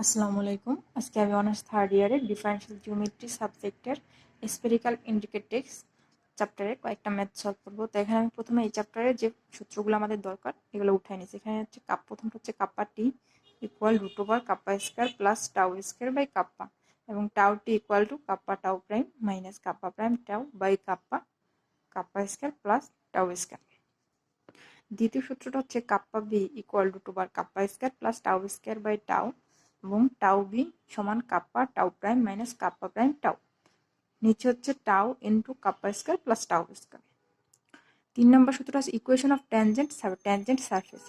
আসসালামু আলাইকুম। আজকে আমি অনার্স থার্ড ইয়ারের ডিফারেন্সিয়াল জিওমেট্রি সাবজেক্টের স্ফেরিক্যাল ইন্ডিকেট্রিক্স চ্যাপ্টারে কয়েকটা ম্যাথ সলভ করবো। তো এখানে আমি প্রথমে এই চ্যাপ্টারের যে সূত্রগুলো আমাদের দরকার এগুলো উঠাই নিয়েছি। এখানে হচ্ছে প্রথমটা হচ্ছে kappa t equal root over kappa square plus tau square by kappa, এবং tau t equal to kappa tau prime minus kappa prime tau by kappa kappa square plus tau square. দ্বিতীয় সূত্রটা হচ্ছে kappa b equal root over kappa square plus tau square by tau এবং tau b সমান kappa tau prime minus kappa prime tau. নিচে হচ্ছে tau into kappa square plus tau square. 3 number সূত্রটা আছে equation of tangent surface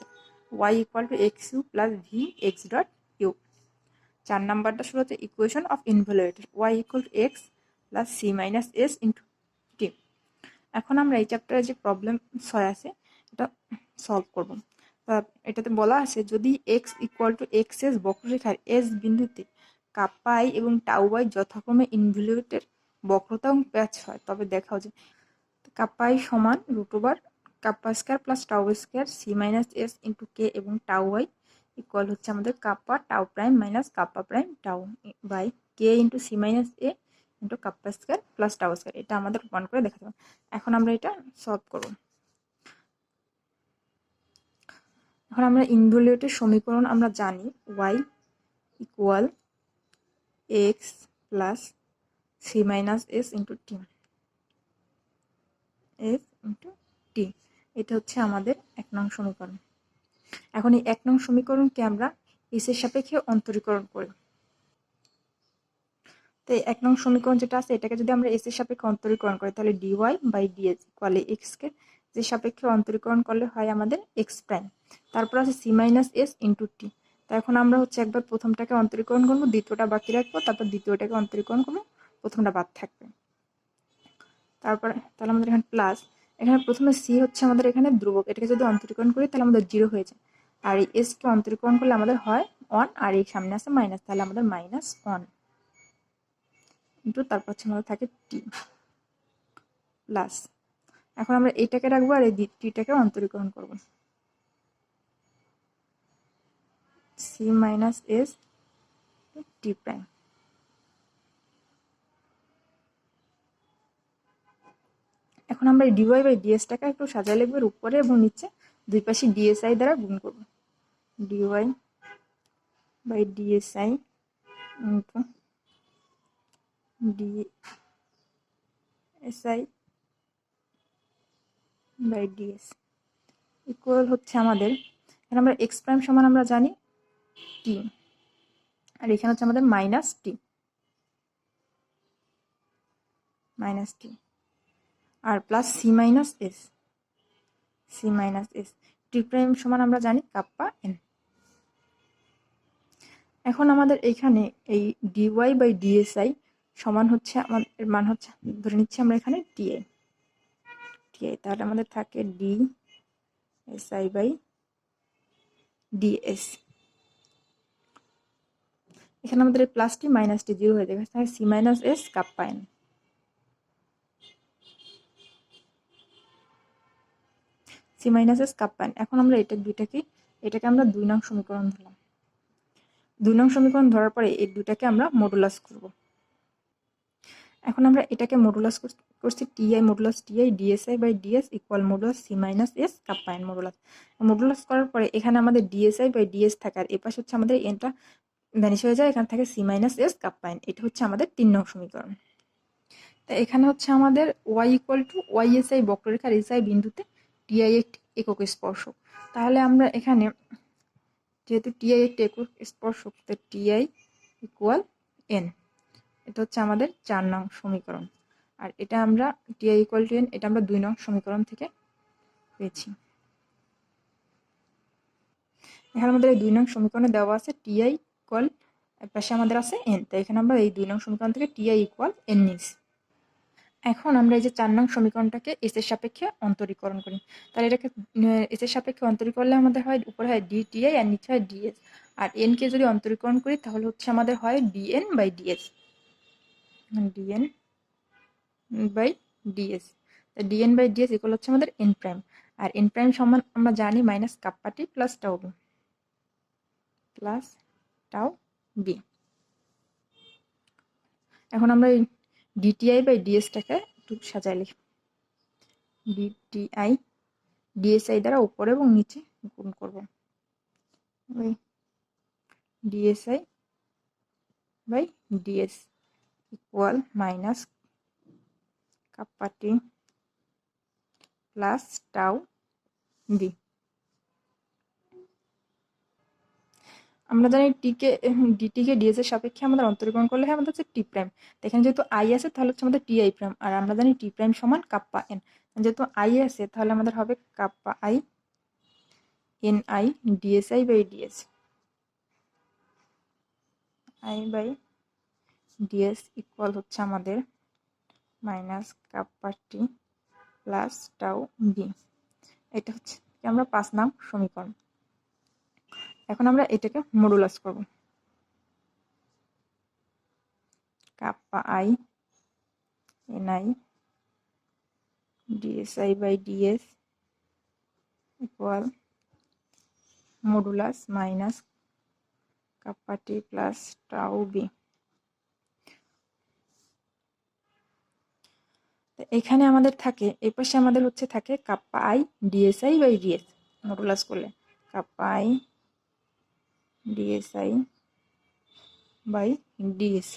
y equal to x u plus v x dot u. 4 নম্বরটা শুরু হচ্ছে equation of involuted y equal to x plus c minus S into t. এখন আমরা এই চ্যাপ্টারে যে প্রবলেম 6 আছে এটা সলভ করব। এটাতে বলা আছে যদি x equal to x s বক্ররেখার এস বিন্দুতে কাপ্পা আই এবং টাউ আই যথাক্রমে ইনভ্যালুয়েটের বক্রতা এবং প্যাচ হয়, তবে দেখাও যে কাপ্পা আই সমান root over kappa square plus tau square C minus S into k এবং টাউ আই ইকুয়াল হচ্ছে আমাদের kappa tau prime minus kappa prime tau by k into c minus a into kappa square plus tau square. এটা আমাদের প্রমাণ করে দেখাতে হবে। এখন আমরা এটা সলভ করব। এখন আমরা ইনভ্যালুয়েটের সমীকরণ আমরা জানি y equal x plus c minus S into t, s into t. এটা হচ্ছে আমাদের 1 নং সমীকরণ। এখন এই 1 নং সমীকরণকে আমরা এস এর সাপেক্ষে অন্তরীকরণ করি। তো এই 1 নং সমীকরণ যেটা আছে এটাকে যদি আমরা এস এর সাপেক্ষে অন্তরীকরণ করি তাহলে dy by dx equal x কে যে সাপেক্ষে অন্তরীকরণ করলে হয় আমাদের এক্স প্রাইম, তারপর আছে সি মাইনাস এস ইন্টু টি। তো এখন আমরা হচ্ছে একবার প্রথমটাকে অন্তরীকরণ করবো, দ্বিতীয়টা বাকি রাখবো, তারপর দ্বিতীয়টাকে অন্তরীকরণ করবো, প্রথমটা বাদ থাকবে। তারপরে তাহলে আমাদের এখানে প্লাস, এখানে প্রথমে সি হচ্ছে আমাদের এখানে ধ্রুবক, এটাকে যদি অন্তরীকরণ করি তাহলে আমাদের 0 হয়ে যায়, আর এই এস কে অন্তরীকরণ করলে আমাদের হয় 1, আর এই সামনে আছে মাইনাস, তাহলে আমাদের -1 ইন্টু তারপর হচ্ছে আমাদের থাকে টি প্লাস। এখন আমরা এইটাকে রাখবো আর এই টিটাকে অন্তরীকরণ করব, C minus S T prime. এখন আমরা এই ডিওয়াই বাই ডিএসটাকে একটু সাজায় লিখবো উপরে এবং নিচে দুই পাশে ডিএসআই দ্বারা গুণ করব, DY by DSI into DSI by DS equal হচ্ছে আমাদের, এখানে আমরা এক্স প্রাইম সমান আমরা জানি টি, আর এখানে হচ্ছে আমাদের মাইনাস টি আর plus c minus S T prime সমান আমরা জানি কাপ্পা এন। এখন আমাদের এখানে এই ডিওয়াই বাই ডিএসআই সমান হচ্ছে আমাদের মান হচ্ছে, ধরে নিচ্ছি আমরা এখানে টিআই, তাহলে আমাদের থাকে D S I by DS. এখানে আমাদের এই প্লাসটি মাইনাসটি 0 হয়ে যাবে, তাহলে C minus S kappa N. C minus S kappa N. এখন আমরা এটাকে আমরা 2 নং সমীকরণ ধরলাম। 2 নং সমীকরণ ধরার পরে এই দুটাকে আমরা মডুলাস করব। এখন আমরা এটাকে মডুলাস করছি TI modulus TI DSI by DS equal modulus C minus S kappa N. Modulus করার পরে এখানে আমাদের ডিএসআই বাই ডিএস থাকে, আর এপাশে হচ্ছে আমাদের এনটা ভ্যানিশ হয়ে যায়, এখানে থাকে C minus S kappa N. এটা হচ্ছে আমাদের 3 নং সমীকরণ। তা এখানে হচ্ছে আমাদের Y equal to Y S I বক্ররেখার এস আই বিন্দুতে টিআই একটি একক স্পর্শক, তাহলে আমরা এখানে যেহেতু টিআই একটি একক স্পর্শক তো টিআই ইকুয়াল এন। এটা হচ্ছে আমাদের 4 নং সমীকরণ, আর এটা আমরা টিআই ইকুয়াল টু এন এটা আমরা 2 নং সমীকরণ থেকে পেয়েছি। এখানে আমাদের এই 2 নং সমীকরণে দেওয়া আছে টিআই ইকুয়াল, পাশে আমাদের আছে এন, তাই এখানে আমরা এই 2 নং সমীকরণ থেকে টিআই ইকুয়াল এন নিয়েছি। এখন আমরা এই যে 4 নং সমীকরণটাকে এস এর সাপেক্ষে অন্তরীকরণ করি, তাহলে এটাকে এস এর সাপেক্ষে অন্তরীকরণ করলে আমাদের হয় উপরে হয় ডিটিআই আর নিচে হয় ডিএস, আর এন কে যদি অন্তরীকরণ করি তাহলে হচ্ছে আমাদের হয় DN by DS, DN by DS. DN by DS equal হচ্ছে আমাদের এন প্রাইম, আর এন প্রাইম সমান আমরা জানি মাইনাস কাপ্পা টি প্লাস টাউ বি বি। এখন আমরা এই ডিটিআই বাই ডিএসটাকে একটু সাজাই লিখি। ডিটিআই ডিএসআই দ্বারা উপরে এবং নিচে গুণ করব। ওই DSI by DS equal minus kappa T plus tau B. আমরা জানি ডিটিকে ডিএস এর সাপেক্ষে আমাদের অন্তরীকরণ করলে হয় আমাদের হচ্ছে টি প্রাইম। এখানে যেহেতু আই আছে তাহলে হচ্ছে আমাদের টি আই প্রাইম, আর আমরা জানি টি প্রাইম সমান কাপ্পা এন। যেহেতু আই আছে তাহলে আমাদের হবে kappa I N I DSI by DS, I by DS equal হচ্ছে আমাদের মাইনাস কাপ্পা টি প্লাস টাউ বি। এটা হচ্ছে আমরা 5 নং সমীকরণ। এখন আমরা এটাকে মডুলাস করব। Kappa I N I DSI by DS equal modulus minus kappa T plus tau b. এখানে আমাদের থাকে, এই পাশে আমাদের হচ্ছে থাকে kappa i DSI by d s modulus করলে kappa i DSI by d s.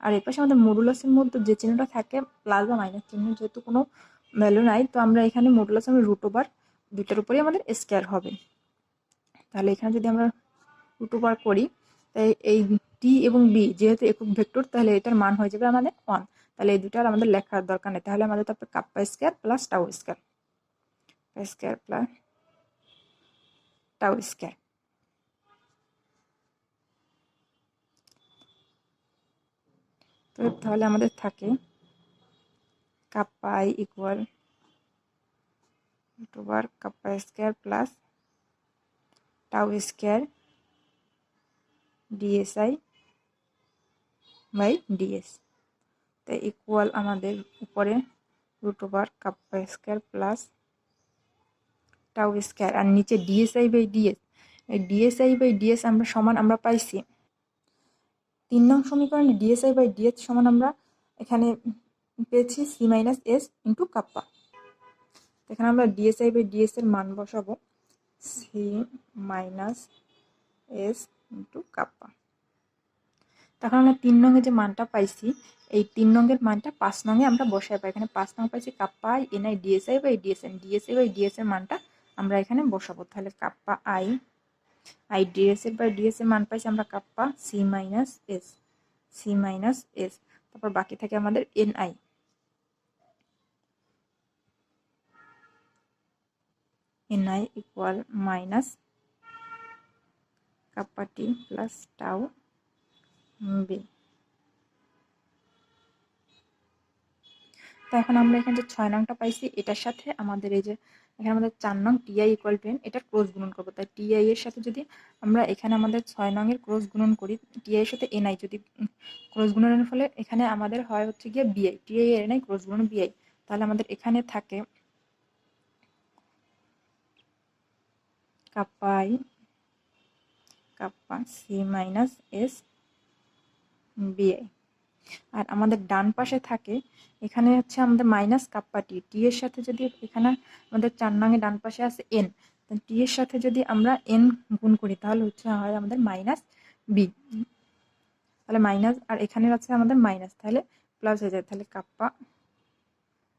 আর এই পাশে আমাদের মডুলাসের মধ্যে যে চিহ্নটা থাকে প্লাস বা মাইনাস চিহ্ন, যেহেতু কোনো ভ্যালু নাই তো আমরা এখানে মডুলাস আমরা রুট ওভার দুইটার উপরেই আমাদের স্কয়ার হবে। তাহলে এখানে যদি আমরা রুট ওভার করি তাই এই টি এবং বি যেহেতু একক ভেক্টর তাহলে এটার মান হয়ে যাবে আমাদের 1। তাহলে এই দুটো আর আমাদের লেখার দরকার নেই। তাহলে আমাদের তারপর kappa square plus tau square, square plus tau square. তো তাহলে আমাদের থাকে kappa i equal root over kappa square plus tau square d s i by d s. তাই ইকুয়াল আমাদের উপরে root over kappa square plus tau square আর নিচে ডিএসআই বাই ডিএস। এই ডিএসআই বাই ডিএস আমরা সমান আমরা পাইছি 3 নং সমীকরণে ডিএসআই বাই ডিএস সমান আমরা এখানে পেয়েছি C minus S into kappa. এখানে আমরা ডিএসআই বাই ডিএস এর মান বসাবো C minus S into kappa. তখন আমরা 3 নং এ যে মানটা পাইছি এই 3 নং এর মানটা 5 নং এ আমরা বসাই পাই। এখানে 5 নং পাইছি kappa I N I DSI by DSN, DSI by DS এর মানটা আমরা এখানে বসাবো। তাহলে kappa I I DSA by DS এর মান পাইছি আমরা kappa C minus S, C minus S. তারপর বাকি থাকে আমাদের N I, N I equal minus kappa T plus tau B. তো এখন আমরা এখানে যে 6 নংটা পাইছি এটার সাথে আমাদের এই যে এখানে আমাদের 4 নং টিআই ইকুয়াল টু এন এটার ক্রস গুণন করবো। তাই টিআই এর সাথে যদি আমরা এখানে আমাদের 6 নং এর ক্রস গুণন করি টিআই এর সাথে এনআই যদি ক্রস গুণনের ফলে এখানে আমাদের হয় হচ্ছে গিয়ে বিআই, টিআই এর এনআই ক্রস গুণন বিআই। তাহলে আমাদের এখানে থাকে kappa I kappa C minus S BI. আর আমাদের ডান পাশে থাকে এখানে হচ্ছে আমাদের মাইনাস কাপ্পা টি, টি এর সাথে যদি এখানে আমাদের 4 নং এ ডান পাশে আছে এন, টি এর সাথে যদি আমরা এন গুণ করি তাহলে হচ্ছে হয় আমাদের মাইনাস বি। তাহলে মাইনাস আর এখানে আছে আমাদের মাইনাস, তাহলে প্লাস হয়ে যায়। তাহলে কাপ্পা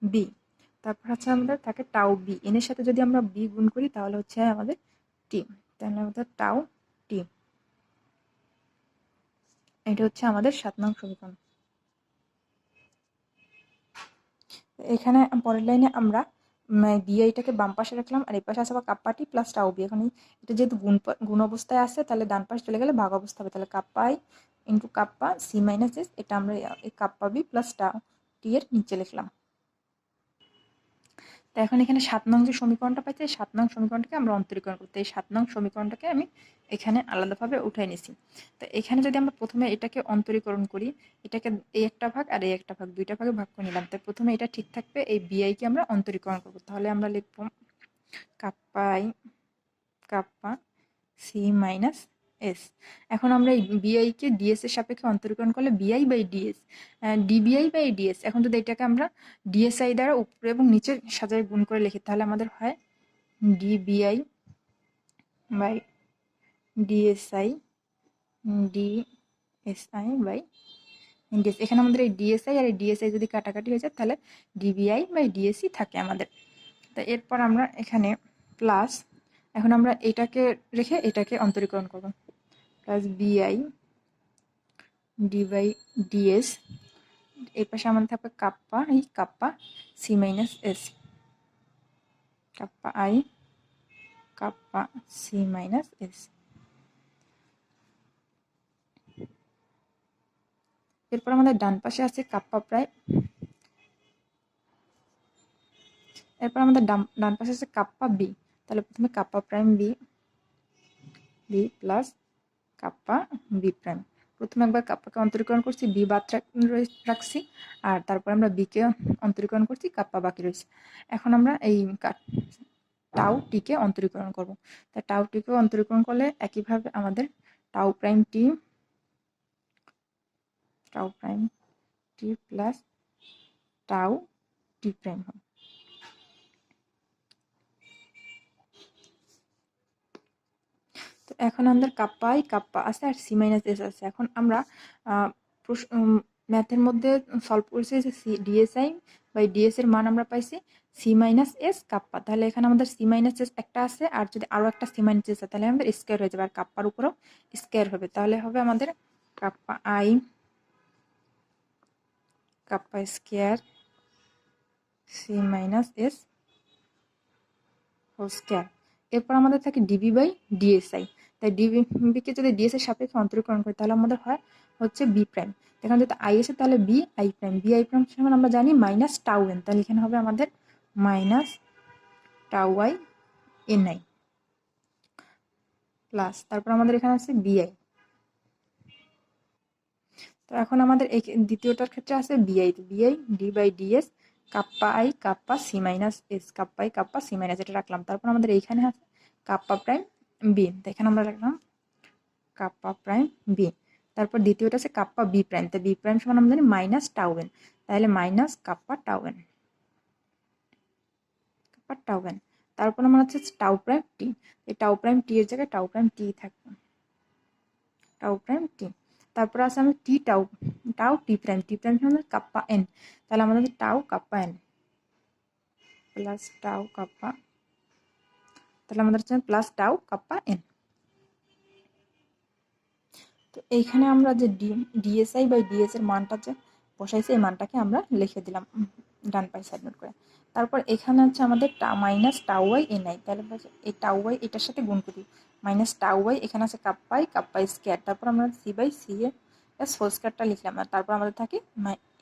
বি, তারপর হচ্ছে আমাদের থাকে টাউ বি, এন এর সাথে যদি আমরা বি গুণ করি তাহলে হচ্ছে আমাদের টি, তাহলে আমাদের টাউ টি। এটা হচ্ছে আমাদের 7 নং সমীকরণ। এখানে পরের লাইনে আমরা বিআইটাকে বাম পাশে রাখলাম আর এই পাশে আছে আবার কাপ্পা টি প্লাস টাউ বি। এখন এটা যেহেতু গুণ অবস্থায় আছে তাহলে ডান পাশে চলে গেলে ভাগ অবস্থা হবে। তাহলে kappa I into kappa C minus S, এটা আমরা এই kappa B plus tau T এর নিচে লিখলাম। তো এখন এখানে 7 নং যে সমীকরণটা পাইছে 7 নং সমীকরণটাকে আমরা অন্তরীকরণ করতে এই 7 নং সমীকরণটাকে আমি এখানে আলাদাভাবে উঠাই নিছি। তো এখানে যদি আমরা প্রথমে এটাকে অন্তরীকরণ করি, এটাকে এই একটা ভাগ আর এই একটা ভাগ দুইটা ভাগে ভাগ করে নিলাম। তাই প্রথমে এটা ঠিক থাকবে, এই বিআই কে আমরা অন্তরীকরণ করব। তাহলে আমরা লিখব kappa I kappa C minus S. এখন আমরা এই বিআই কে ডিএস এর সাপেক্ষে অন্তরীকরণ করলে BI by DS, DBI by DS. এখন যদি এটাকে আমরা ডিএসআই দ্বারা উপরে এবং নিচে সাজায় গুণ করে লিখি তাহলে আমাদের হয় DBI by DSI, DSI by DS. এখানে আমাদের এই ডিএসআই আর এই ডিএসআই যদি কাটাকাটি হয়ে যায় তাহলে ডিবিআই বাই ডিএসই থাকে আমাদের। তো এরপর আমরা এখানে প্লাস, এখন আমরা এটাকে রেখে এটাকে অন্তরীকরণ করব, plus BI D by d s. এই পাশে আমাদের থাকবে কাপ্পা, এই kappa C minus S, kappa I kappa C minus S. এরপর আমাদের ডান পাশে আছে কাপ্পা প্রাইম, এরপর আমাদের ডান পাশে আছে কাপ্পা বি। তাহলে প্রথমে kappa prime B, B plus kappa B prime. প্রথমে একবার কাপ্পাকে অন্তরীকরণ করছি, বি বাদ রাখছি, আর তারপর আমরা বিকে অন্তরীকরণ করছি, কাপ্পা বাকি রয়েছে। এখন আমরা এই টাউ টিকে অন্তরীকরণ করব। তাই টাউ টিকে অন্তরীকরণ করলে একইভাবে আমাদের টাউ প্রাইম টি প্লাস টাউ টি প্রাইম হবে। তো এখন আমাদের কাপ্পা আই কাপ্পা আছে আর সি মাইনাস এস আছে। এখন আমরা ম্যাথের মধ্যে সলভ করছি যে ডিএসআই বাই ডিএস এর মান আমরা পাইছি সি মাইনাস এস কাপ্পা। তাহলে এখানে আমাদের সি মাইনাস এস একটা আছে, আর যদি আরো একটা সি মাইনাস এস আছে তাহলে আমাদের স্কোয়ার হয়ে যাবে, আর কাপ্পার উপরেও স্কোয়ার হবে। তাহলে হবে আমাদের kappa I kappa square C minus S whole square. এরপর আমাদের থাকে ডিবি বাই ডিএসআই। তাই ডিবিকে যদি ডিএস এর সাপেক্ষে অন্তরীকরণ করি তাহলে আমাদের হয় হচ্ছে বি প্রাইম। এখানে যদি আই এসে তাহলে B I prime, B I prime সমান আমরা জানি মাইনাস টাউ এন, তাহলে এখানে হবে আমাদের minus tau I N I plus, তারপর আমাদের এখানে আছে বিআই। তো এখন আমাদের এই দ্বিতীয়টার ক্ষেত্রে আছে BI, BI D by DS kappa I kappa C minus S, kappa I kappa C minus, এটা রাখলাম। তারপর আমাদের এইখানে আছে কাপ্পা প্রাইম বি, এখানে আমরা রাখলাম কাপ্পা প্রাইম বি। তারপর দ্বিতীয়টা আছে কাপ্পা বি প্রাইম, তাই বি প্রাইম সমান আমরা জানি মাইনাস টাউ এন, তাহলে minus kappa tau N, kappa tau N. তারপর আমার হচ্ছে টাউ প্রাইম টি, এই টাউ প্রাইম টি এর জায়গায় টাউ প্রাইম টি থাকবে, টাউ প্রাইম টি। তারপর আছে আমি টি টাউ টাউ টি প্রাইম, টি প্রাইম সমান কাপ্পা এন, তাহলে আমাদের tau kappa N plus tau kappa, তাহলে আমাদের হচ্ছে প্লাস টাউ কাপ্পা এন। তো এইখানে আমরা যে ডিএসআই বাই ডিএস এর মানটা যে বসাইছি এই মানটাকে আমরা লিখে দিলাম ডান পাশে সাবমিট করে। তারপর এখানে হচ্ছে আমাদের minus tau Y N I, তাহলে এই টাউ ওয়াই এটার সাথে গুণ করি, মাইনাস টাউ ওয়াই এখানে আছে কাপ্পাই কাপ্পাই স্কোয়ার, তারপর আমরা c by c s whole স্কোয়ারটা লিখলাম, আর তারপর আমাদের থাকে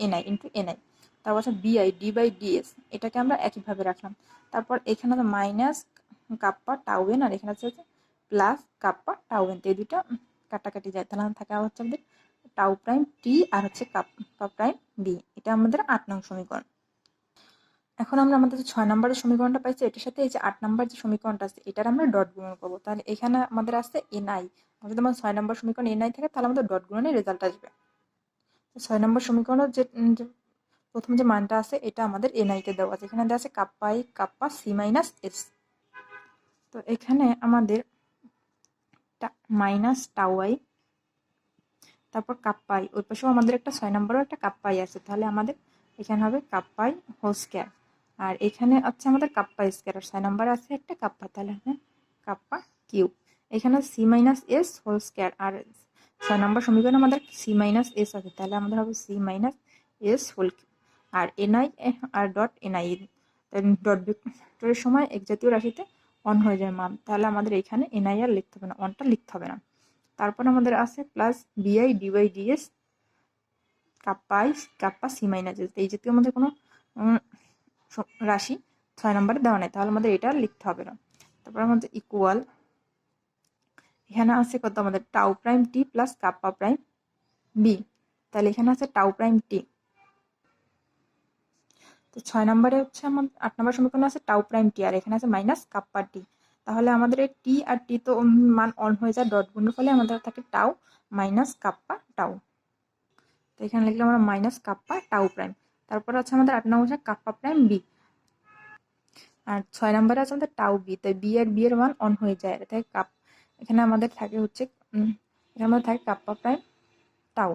n i into n i. তারপর আছে বিআই ডি বাই ডিএস, এটাকে আমরা একইভাবে রাখলাম। তারপর এখানে আছে মাইনাস কাপ্পা টাউ এন, আর এখানে আছে প্লাস কাপ্পা টাউ এন, এই দুইটা কাটাকাটি যায়, তাহলে থাকা হচ্ছে আমাদের টাউ প্রাইম টি আর হচ্ছে কাপ্পা প্রাইম বি। এটা আমাদের 8 নং সমীকরণ। এখন আমরা আমাদের যে 6 নম্বরের সমীকরণটা পাইছি এটার সাথে এই যে 8 নম্বর যে সমীকরণটা আছে এটার আমরা ডট গুণন করবো। তাহলে এখানে আমাদের আছে এনআই, যদি আমার 6 নম্বর সমীকরণ এনআই থাকে তাহলে আমাদের ডট গুণনের রেজাল্ট আসবে। 6 নম্বর সমীকরণের যে প্রথম যে মানটা আছে এটা আমাদের এনআই তে দেওয়া আছে, এখানে দেওয়া আছে kappa I kappa C minus S. তো এখানে আমাদের মাইনাস টাউ আই, তারপর কাপ্পাই, ওই পাশেও আমাদের একটা 6 নম্বরও একটা কাপ্পাই আছে, তাহলে আমাদের এখানে হবে কাপ্পাই হোল স্কোয়ার, আর এখানে আছে আমাদের কাপ্পা স্কোয়ার, আর 6 নম্বরে আছে একটা কাপ্পা, তাহলে হবে কাপ্পা কিউব। এখানে c minus S whole square, আর 6 নম্বর সমীকরণে আমাদের সি মাইনাস এস আছে, তাহলে আমাদের হবে c minus S whole cube. আর এনআই আর ডট এনআই, ডট ভেক্টরের সময় এক জাতীয় রাশিতে অন হয়ে যায় মান, তাহলে আমাদের এখানে এনআই আর লিখতে হবে না, অনটা লিখতে হবে না। তারপর আমাদের আছে plus BI D by DS kappa I kappa C minus S, এই জাতীয় আমাদের কোনো রাশি 6 নম্বরে দেওয়া নেই, তাহলে আমাদের এটা লিখতে হবে না। তারপর আমাদের ইকুয়াল, এখানে আছে কত আমাদের টাউ প্রাইম টি প্লাস কাপ্পা প্রাইম বি, তাহলে এখানে আছে টাউ প্রাইম টি। তো 6 নম্বরে হচ্ছে আমার 8 নম্বর সমীকরণ আছে টাউ প্রাইম টি, আর এখানে আছে মাইনাস কাপ্পা টি, তাহলে আমাদের এই টি আর টি তো মান অন হয়ে যায়, ডট গুণের ফলে আমাদের থাকে টাউ মাইনাস কাপ্পা টাউ। তো এখানে লিখলাম আমরা মাইনাস কাপ্পা টাউ প্রাইম। তারপর আছে আমাদের 8 নম্বর কাপ্পা প্রাইম বি, আর 6 নম্বরে আছে আমাদের টাউ বি। তাই বি আর বি এর মান অন হয়ে যায়, তাই কাপ এখানে আমাদের থাকে হচ্ছে এখানে আমাদের থাকে kappa prime tau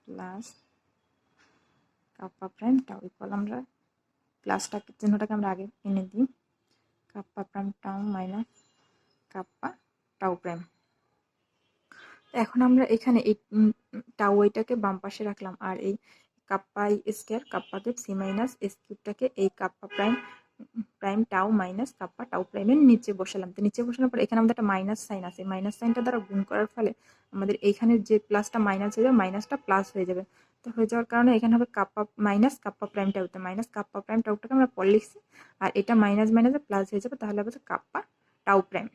plus kappa prime tau equal, আমরা প্লাসটাকে চিহ্নটাকে আমরা আগে এনে দিই, kappa prime tau minus kappa tau prime. এখন আমরা এখানে এই টাউ এটাকে বাম পাশে রাখলাম, আর এই kappa square kappa cube c minus s কিউবটাকে এই kappa prime prime tau minus kappa tau প্রাইমের নিচে বসালাম। তো নিচে বসানোর পর এখানে আমাদের একটা মাইনাস সাইন আছে, মাইনাস সাইনটা দ্বারা গুণ করার ফলে আমাদের এইখানে যে প্লাসটা মাইনাস হয়ে যাবে, মাইনাসটা প্লাস হয়ে যাবে। তো হয়ে যাওয়ার কারণে এখানে হবে কাপ্পা মাইনাস কাপ্পা প্রাইম টাউতে, মাইনাস কাপ্পা প্রাইম টাউটাকে আমরা পরে লিখছি, আর এটা মাইনাস মাইনাসে প্লাস হয়ে যাবে, তাহলে হবে কাপ্পা টাউ প্রাইম,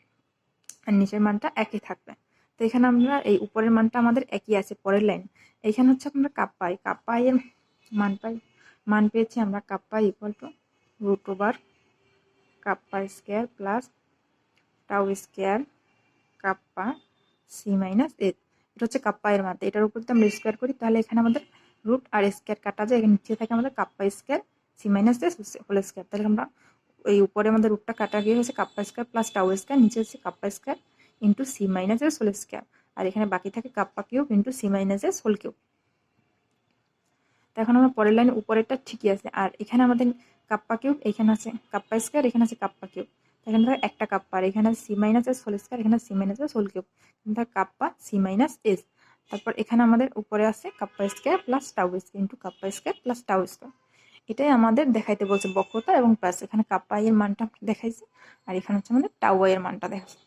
আর নিচের মানটা একই থাকবে। তো এখানে আমরা এই উপরের মানটা আমাদের একই আছে, পরের লাইন এইখানে হচ্ছে আমরা কাপ্পা এর মান পেয়েছি আমরা kappa equal to root over kappa square plus tau square kappa C minus S. এটা হচ্ছে কাপ্পা এর মান, এটার উপর আমরা স্কয়ার করি, তাহলে এখানে আমাদের রুট আর স্কয়ার কাটা যায়, এখানে নিচে থাকে আমাদের kappa square c minus S whole square. তাহলে আমরা এই উপরে আমাদের রুটটা কাটা গিয়ে হচ্ছে kappa square plus tau square, নিচে হচ্ছে kappa square into c minus S whole square, আর এখানে বাকি থাকে kappa cube into c minus S whole cube. তো এখন আমরা পরের লাইনে উপরেরটা ঠিকই আছে, আর এখানে আমাদের কাপ্পা কিউব, এখানে আছে কাপ্পা স্কয়ার, এখানে আছে কাপ্পা কিউব, এখানে থাকে একটা কাপ্পা, আর এখানে c minus S whole square, এখানে c minus S whole cube, এখানে থাকে কাপ্পা সি মাইনাস এস। তারপর এখানে আমাদের উপরে আছে kappa square plus tau square into kappa square plus tau square. এটাই আমাদের দেখাইতে বলছে বক্রতা, এবং প্লাস এখানে কাপ্পা এর মানটা দেখাইছে, আর এখানে হচ্ছে আমাদের টাউ এর মানটা দেখাচ্ছে।